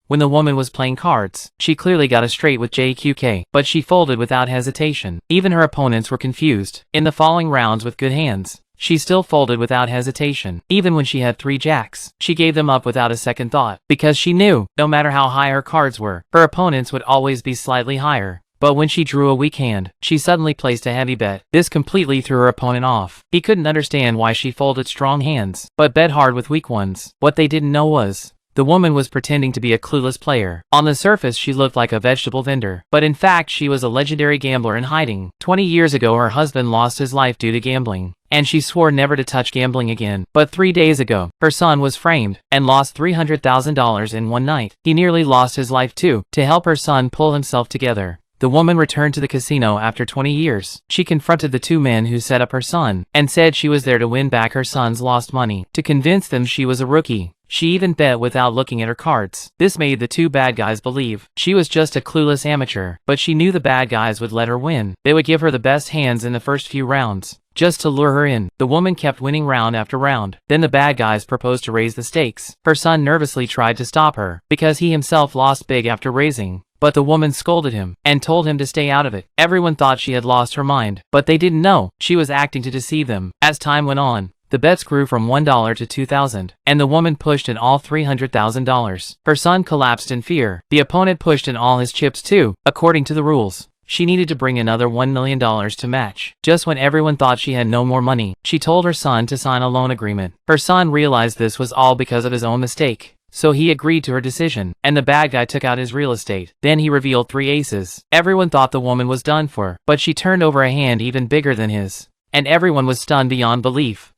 When the woman was playing cards, she clearly got a straight with JQK, but she folded without hesitation. Even her opponents were confused. In the following rounds with good hands, she still folded without hesitation. Even when she had 3 jacks, she gave them up without a second thought, because she knew, no matter how high her cards were, her opponents would always be slightly higher. But when she drew a weak hand, she suddenly placed a heavy bet. This completely threw her opponent off. He couldn't understand why she folded strong hands, but bet hard with weak ones. What they didn't know was, the woman was pretending to be a clueless player. On the surface, she looked like a vegetable vendor, but in fact, she was a legendary gambler in hiding. 20 years ago, her husband lost his life due to gambling, and she swore never to touch gambling again. But 3 days ago, her son was framed and lost $300,000 in one night. He nearly lost his life too. To help her son pull himself together, the woman returned to the casino after 20 years. She confronted the 2 men who set up her son, and said she was there to win back her son's lost money. To convince them she was a rookie, she even bet without looking at her cards. This made the 2 bad guys believe she was just a clueless amateur, but she knew the bad guys would let her win. They would give her the best hands in the first few rounds, just to lure her in. The woman kept winning round after round. Then the bad guys proposed to raise the stakes. Her son nervously tried to stop her, because he himself lost big after raising. But the woman scolded him and told him to stay out of it. Everyone thought she had lost her mind, but they didn't know she was acting to deceive them. As time went on, the bets grew from $1 to $2,000, and the woman pushed in all $300,000. Her son collapsed in fear. The opponent pushed in all his chips too. According to the rules, she needed to bring another $1 million to match. Just when everyone thought she had no more money, she told her son to sign a loan agreement. Her son realized this was all because of his own mistake, so he agreed to her decision, and the bad guy took out his real estate. Then he revealed 3 aces. Everyone thought the woman was done for, but she turned over a hand even bigger than his, and everyone was stunned beyond belief.